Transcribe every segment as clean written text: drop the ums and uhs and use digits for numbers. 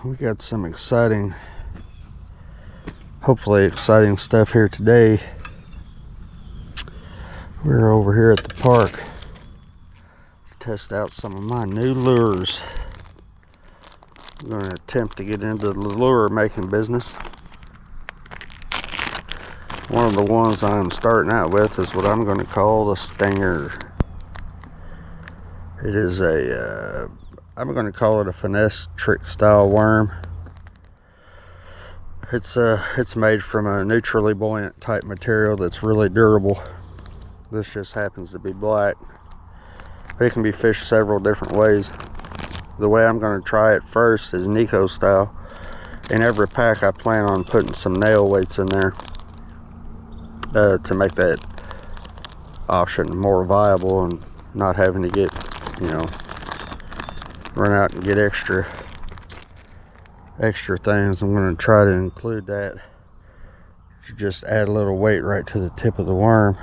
we got some hopefully exciting stuff here today. We're over here at the park to test out some of my new lures. I'm going to attempt to get into the lure making business. One of the ones I'm starting out with is what I'm going to call the Stinger. It is I'm going to call it a finesse trick style worm. It's made from a neutrally buoyant type material that's really durable. This just happens to be black, but it can be fished several different ways. The way I'm going to try it first is Neko style. In every pack I plan on putting some nail weights in there to make that option more viable and not having to get, run out and get extra things. I'm going to try to include that. Just add a little weight right to the tip of the worm.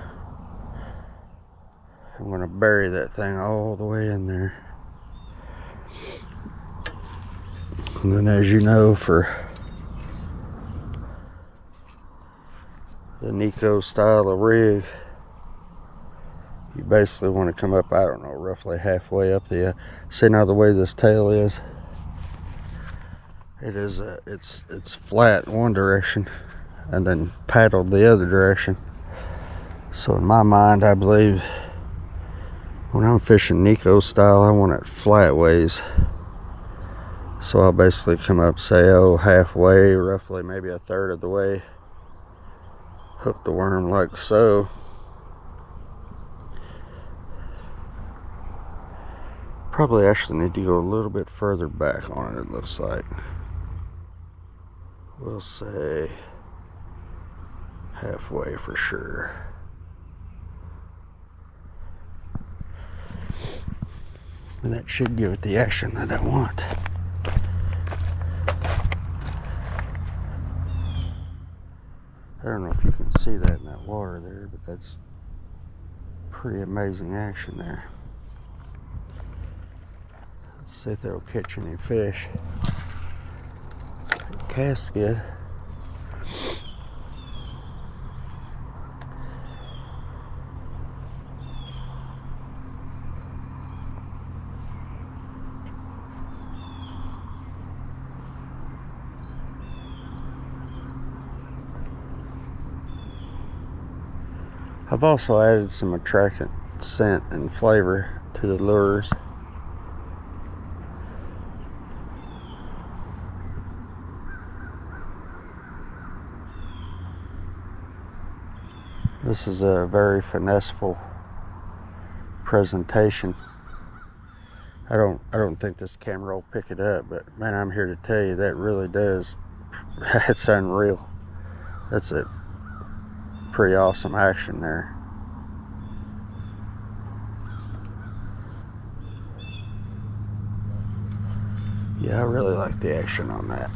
I'm going to bury that thing all the way in there. And then, as you know, for the Neko style of rig, you basically want to come up, I don't know, roughly halfway up the, see now the way this tail is, it's flat in one direction and then paddled the other direction. So in my mind, I believe when I'm fishing Neko style, I want it flat ways. So I'll basically come up, say, halfway, roughly maybe a third of the way, hook the worm like so. Probably actually need to go a little bit further back on it, looks like. We'll say halfway for sure. And that should give it the action that I want. I don't know if you can see that in that water there, but that's pretty amazing action there. Let's see if that'll catch any fish. Cast good. I've also added some attractant scent and flavor to the lures. This is a very finesseful presentation. I don't think this camera will pick it up, but man, I'm here to tell you that really does. That's unreal. That's a pretty awesome action there. Yeah, I really like the action on that.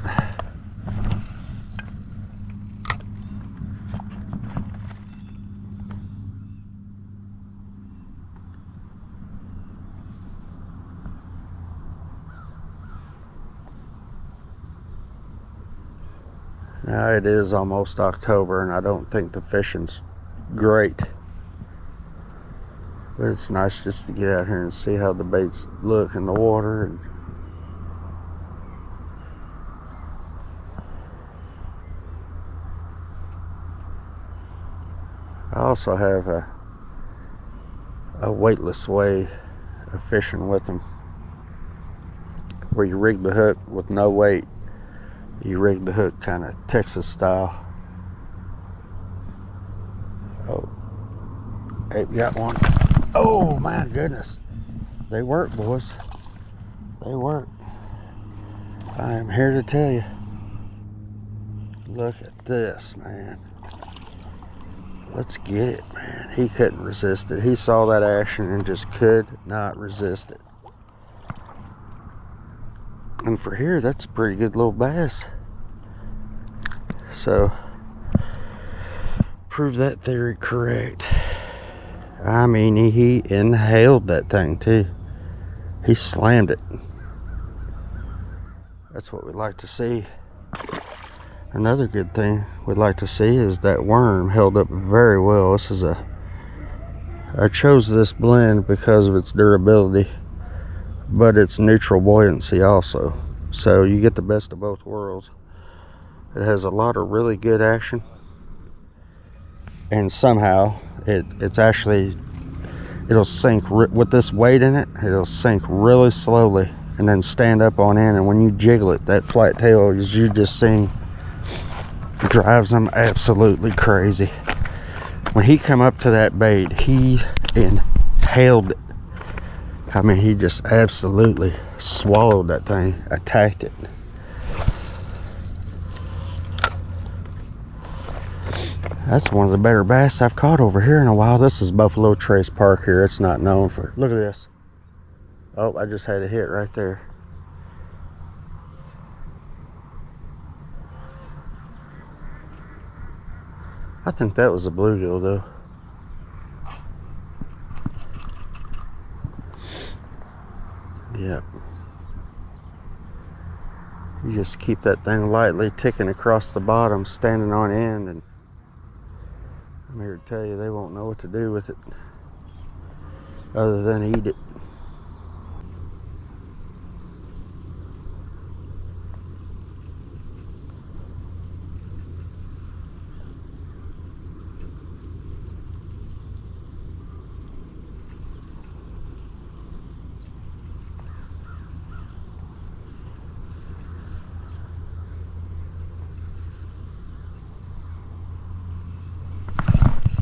Now it is almost October and I don't think the fishing's great, but it's nice just to get out here and see how the baits look in the water. And I also have a weightless way of fishing with them, where you rig the hook with no weight. You rig the hook kind of Texas style. Oh, hey, we got one. Oh my goodness, they work, boys. They work. I am here to tell you. Look at this, man. Let's get it, man. He couldn't resist it. He saw that action and just could not resist it. And for here, that's a pretty good little bass. So, prove that theory correct. I mean, he inhaled that thing too. He slammed it. That's what we'd like to see. Another good thing we'd like to see is that worm held up very well. This is I chose this blend because of its durability, but its neutral buoyancy also. So you get the best of both worlds. It has a lot of really good action, and somehow it'll sink with this weight in it. It'll sink really slowly and then stand up on end, and when you jiggle it, that flat tail, as you just seen, drives them absolutely crazy. When he come up to that bait, he inhaled it. I mean, he just absolutely swallowed that thing, attacked it. That's one of the better bass I've caught over here in a while. This is Buffalo Trace Park here. It's not known for, look at this. Oh, I just had a hit right there. I think that was a bluegill though. Yep. You just keep that thing lightly ticking across the bottom, standing on end, and I'm here to tell you they won't know what to do with it other than eat it.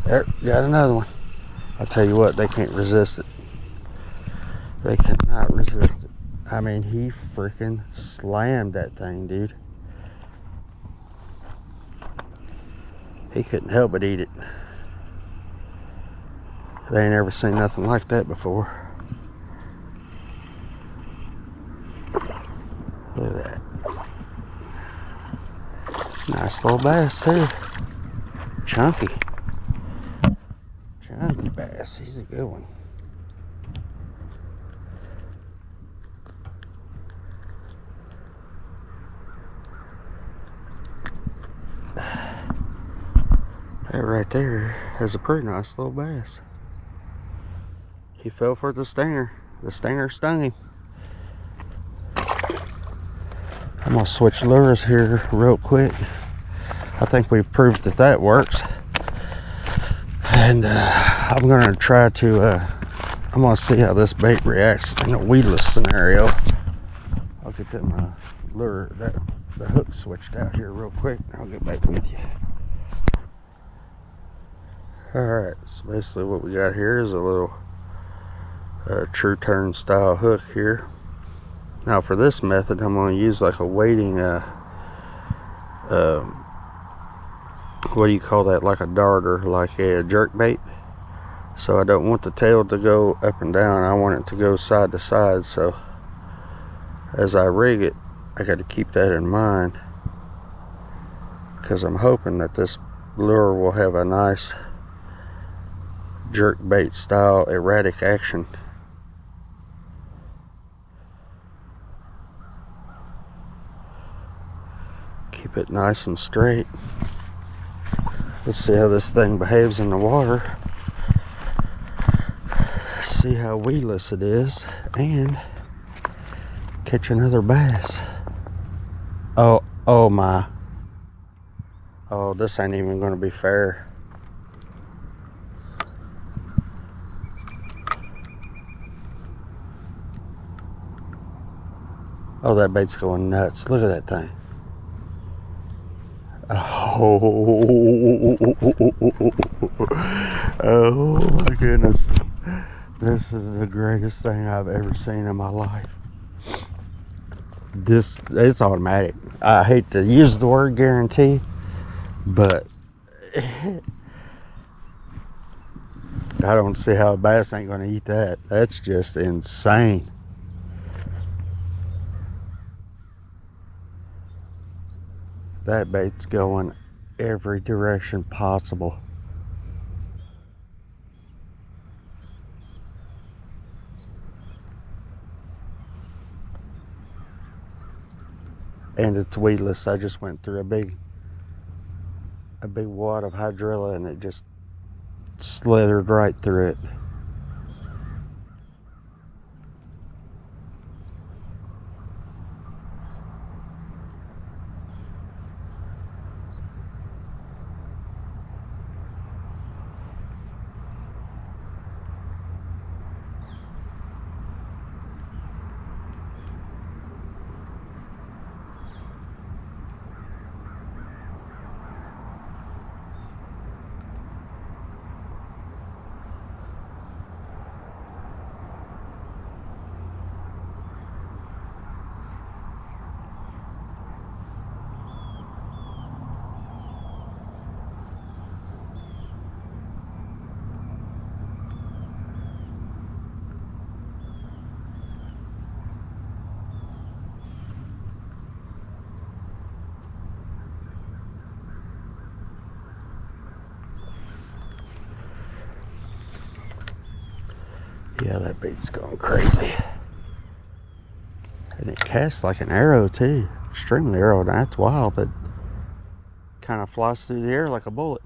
There, got another one. I'll tell you what, they can't resist it. They cannot resist it. I mean, he freaking slammed that thing, dude. He couldn't help but eat it. They ain't ever seen nothing like that before. Look at that. Nice little bass too. Chunky. Chunky bass. He's a good one. That right there has a pretty nice little bass. He fell for the stinger. The stinger stung him. I'm gonna switch lures here real quick. I think we've proved that that works. And I'm gonna try to, I'm gonna see how this bait reacts in a weedless scenario. I'll get them the hook switched out here real quick, and I'll get back with you. Alright, so basically what we got here is a little true turn style hook here. Now for this method, I'm going to use like a weighting, what do you call that, like a darter, like a jerk bait. So I don't want the tail to go up and down, I want it to go side to side. So as I rig it, I got to keep that in mind, because I'm hoping that this lure will have a nice jerk bait style erratic action. Keep it nice and straight. Let's see how this thing behaves in the water. See how weedless it is, and catch another bass. Oh my. Oh, this ain't even gonna be fair. Oh, that bait's going nuts. Look at that thing. Oh my goodness. This is the greatest thing I've ever seen in my life. It's automatic. I hate to use the word guarantee, but I don't see how a bass ain't gonna eat that. That's just insane. That bait's going every direction possible. and it's weedless. I just went through a big wad of hydrilla and it just slithered right through it. Yeah, that bait's going crazy. And it casts like an arrow too. Extremely arrow. That's wild. It kind of flies through the air like a bullet.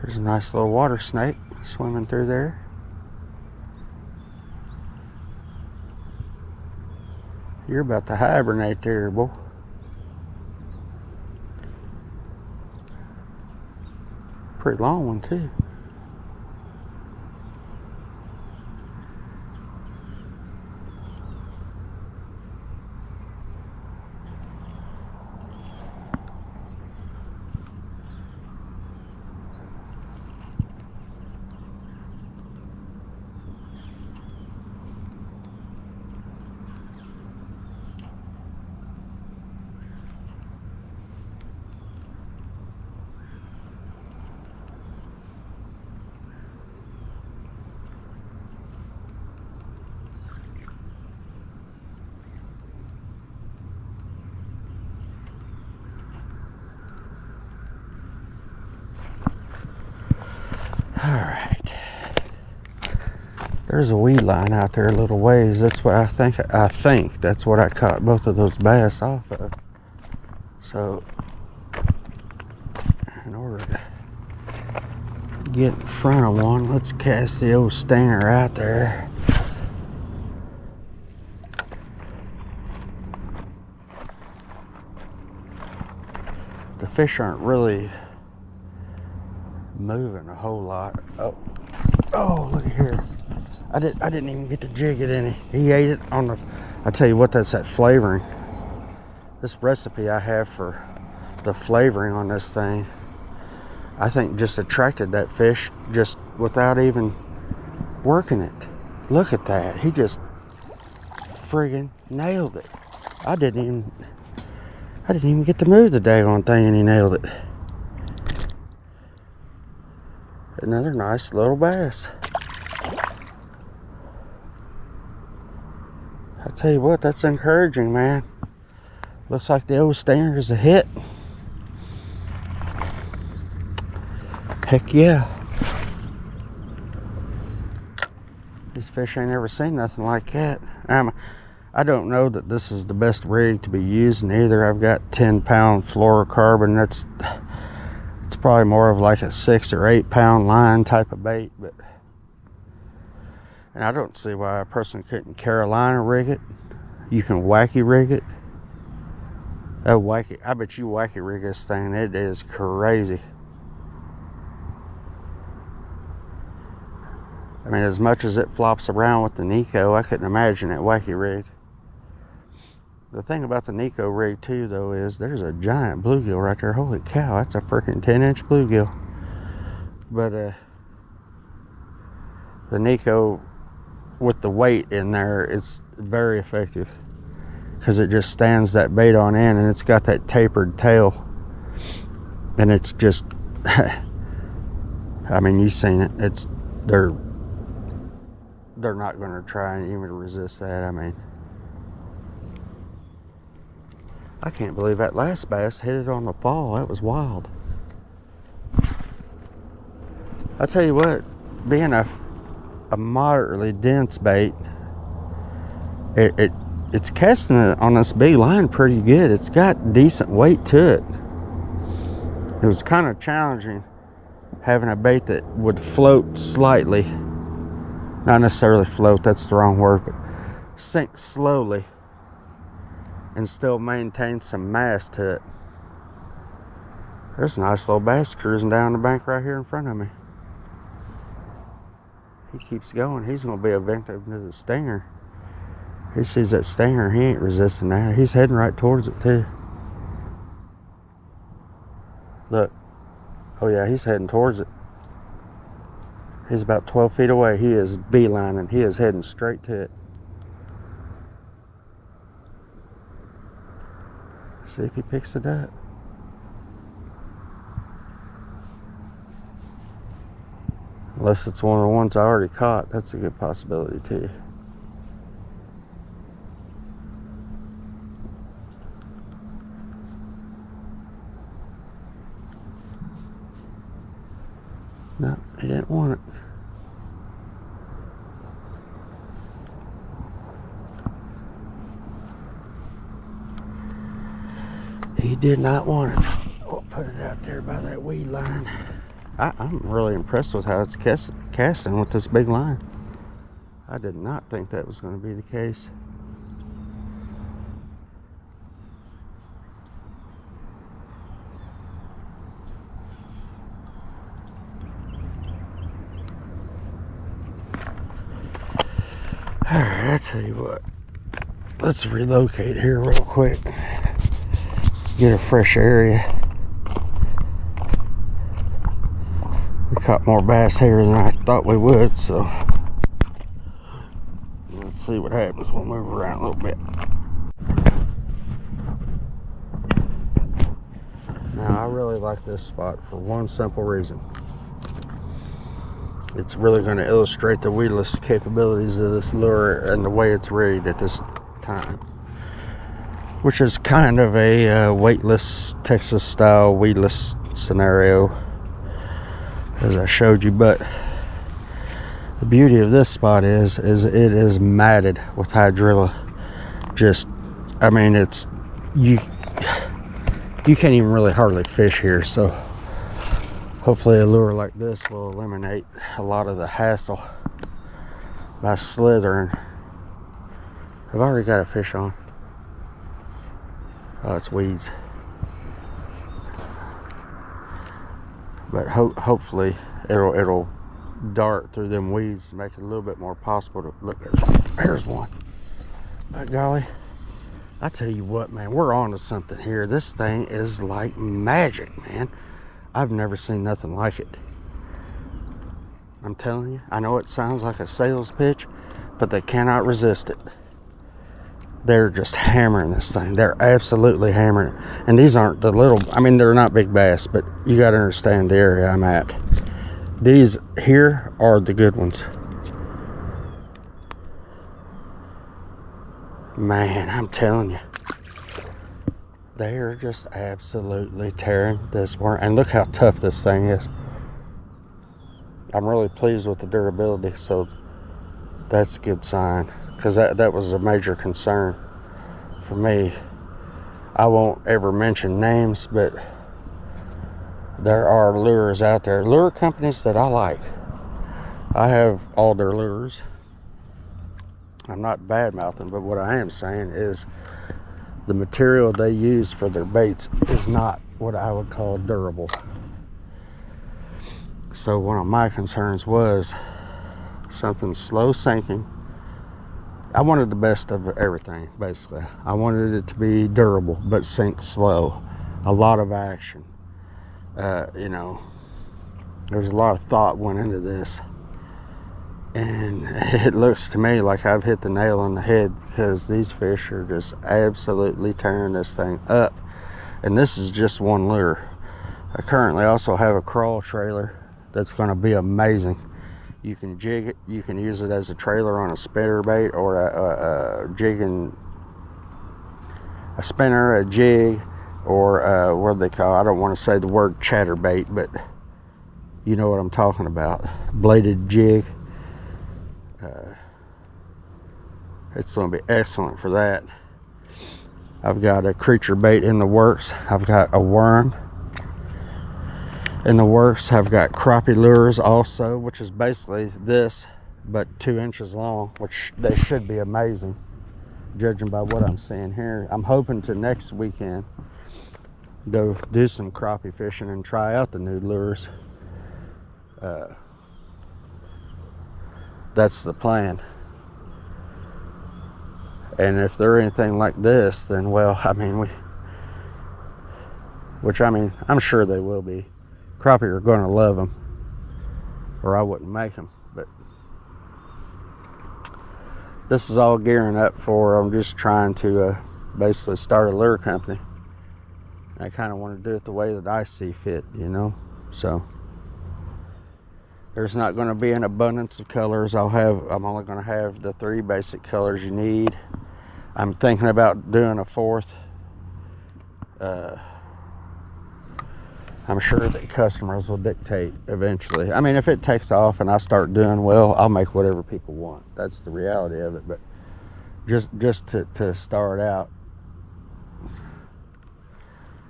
There's a nice little water snake swimming through there. You're about to hibernate there, boy. Pretty long one too. Alright. There's a weed line out there a little ways. That's what I think that's what I caught both of those bass off of. So in order to get in front of one, let's cast the old stinger out there. The fish aren't really moving a whole lot. Oh, look at here. I didn't even get to jig it any. He ate it on the, I tell you what, that's that flavoring. This recipe I have for the flavoring on this thing, I think just attracted that fish just without even working it. Look at that. He just friggin' nailed it. I didn't even get to move the daggone thing and he nailed it. Another nice little bass. I tell you what, that's encouraging, man. Looks like the old stinger is a hit. Heck yeah. These fish ain't ever seen nothing like that. I don't know that this is the best rig to be using either. I've got 10-pound fluorocarbon. It's probably more of like a 6 or 8 pound line type of bait, and I don't see why a person couldn't Carolina rig it. You can wacky rig it. Oh, wacky! I bet you wacky rig this thing. It is crazy. I mean, as much as it flops around with the Nico, I couldn't imagine it wacky rigged. The thing about the Nico rig too, though, is there's a giant bluegill right there. Holy cow, that's a freaking 10-inch bluegill. But the Nico, with the weight in there, it's very effective because it just stands that bait on end, and it's got that tapered tail, and it's just I mean, you've seen it. They're not going to try and even resist that. I mean, I can't believe that last bass hit it on the fall. That was wild. I tell you what, being a moderately dense bait, it's casting it on this big line pretty good. It's got decent weight to it. It was kind of challenging having a bait that would float slightly, not necessarily float, that's the wrong word, but sink slowly and still maintain some mass to it. There's a nice little bass cruising down the bank right here in front of me. He keeps going. He's going to be a victim to the stinger. He sees that stinger. He ain't resisting that. He's heading right towards it too. Look. Oh yeah, he's heading towards it. He's about 12 feet away. He is beelining. He is heading straight to it. See if he picks it up. Unless it's one of the ones I already caught. That's a good possibility too. No, he didn't want it. He did not want it. We'll put it out there by that weed line. I'm really impressed with how it's casting with this big line. I did not think that was going to be the case. Alright, I tell you what. Let's relocate here real quick. Get a fresh area. We caught more bass here than I thought we would, so let's see what happens. We'll move around a little bit. Now, I really like this spot for one simple reason. It's really going to illustrate the weedless capabilities of this lure and the way it's rigged at this time, which is kind of a weightless Texas style weedless scenario, as I showed you. But the beauty of this spot is it is matted with hydrilla. Just, I mean, it's you can't even really hardly fish here, so hopefully a lure like this will eliminate a lot of the hassle by slithering. I've already got a fish on. Oh, it's weeds. But hopefully it'll dart through them weeds to make it a little bit more possible to look. There's one. By golly, I tell you what, man, we're on to something here. This thing is like magic, man. I've never seen nothing like it. I'm telling you, I know it sounds like a sales pitch, but they cannot resist it. They're just hammering this thing. They're absolutely hammering it. And these aren't the little, I mean, they're not big bass, but you got to understand the area I'm at. These here are the good ones. Man, I'm telling you. They are just absolutely tearing this worm. And look how tough this thing is. I'm really pleased with the durability, so that's a good sign. Because that was a major concern for me. I won't ever mention names, but there are lures out there. Lure companies that I like. I have all their lures. I'm not bad mouthing, but what I am saying is the material they use for their baits is not what I would call durable. So one of my concerns was something slow sinking. I wanted the best of everything, basically. I wanted it to be durable, but sink slow. A lot of action. You know, there's a lot of thought went into this. And it looks to me like I've hit the nail on the head, because these fish are just absolutely tearing this thing up. And this is just one lure. I currently also have a crawl trailer that's going to be amazing. You can jig it, you can use it as a trailer on a spinner bait or a jigging a spinner, a jig, or what do they call, I don't want to say the word chatterbait, but you know what I'm talking about, bladed jig. It's going to be excellent for that. I've got a creature bait in the works. I've got a worm in the works. I've got crappie lures also, which is basically this, but 2 inches long, which they should be amazing, judging by what I'm seeing here. I'm hoping to next weekend go do some crappie fishing and try out the new lures. That's the plan. And if they're anything like this, then, well, I mean, I'm sure they will be. Crappie are going to love them, or I wouldn't make them. But this is all gearing up for, I'm just trying to basically start a lure company. I kind of want to do it the way that I see fit, you know. So there's not going to be an abundance of colors. I'm only going to have the 3 basic colors you need. I'm thinking about doing a 4th. I'm sure that customers will dictate eventually. I mean, if it takes off and I start doing well, I'll make whatever people want. That's the reality of it. But just to start out,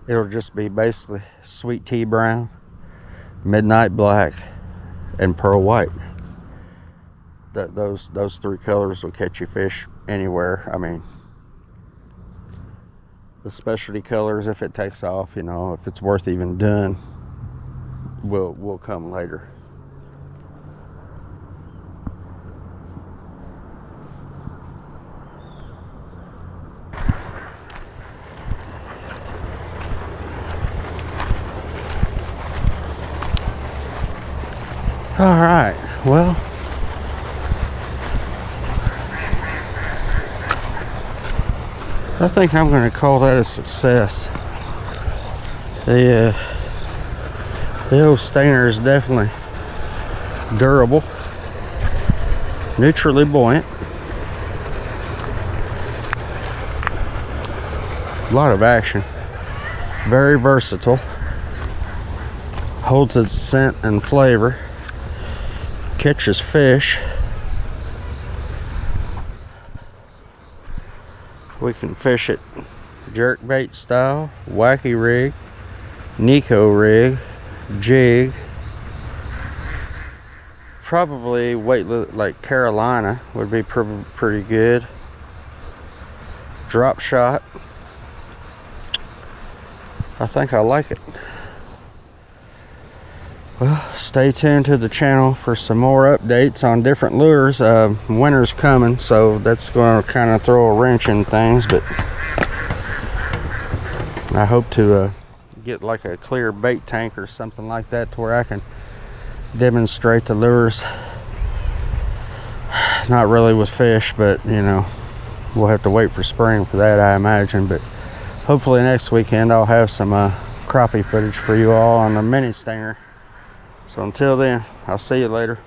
it'll just be basically sweet tea brown, midnight black, and pearl white. Those 3 colors will catch you fish anywhere. I mean, the specialty colors, if it takes off, you know, if it's worth even doing, will come later. All right, well, I think I'm going to call that a success. The old Stainer is definitely durable, neutrally buoyant, a lot of action, very versatile, holds its scent and flavor, catches fish. We can fish it jerk bait style, wacky rig, Nico rig, jig, probably weightless like Carolina would be pretty good, drop shot. I think I like it. Well, stay tuned to the channel for some more updates on different lures. Winter's coming, so that's going to kind of throw a wrench in things, but I hope to get like a clear bait tank or something like that to where I can demonstrate the lures. Not really with fish, but you know, we'll have to wait for spring for that, I imagine. But hopefully next weekend I'll have some crappie footage for you all on the mini Stinger. So until then, I'll see you later.